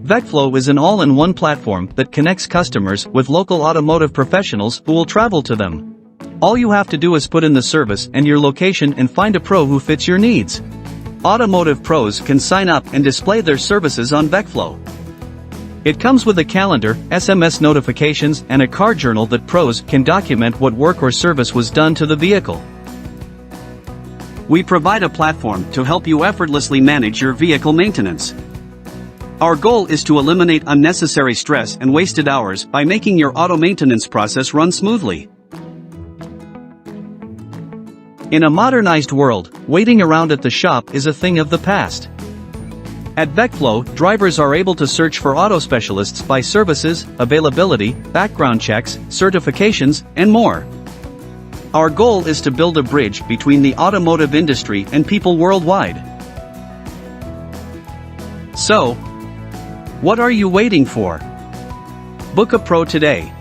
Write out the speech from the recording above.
Vechflow is an all-in-one platform that connects customers with local automotive professionals who will travel to them. All you have to do is put in the service and your location and find a pro who fits your needs. Automotive pros can sign up and display their services on Vechflow. It comes with a calendar, SMS notifications, and a car journal that pros can document what work or service was done to the vehicle. We provide a platform to help you effortlessly manage your vehicle maintenance. Our goal is to eliminate unnecessary stress and wasted hours by making your auto maintenance process run smoothly. In a modernized world, waiting around at the shop is a thing of the past. At Vechflow, drivers are able to search for auto specialists by services, availability, background checks, certifications, and more. Our goal is to build a bridge between the automotive industry and people worldwide. So, what are you waiting for? Book a pro today.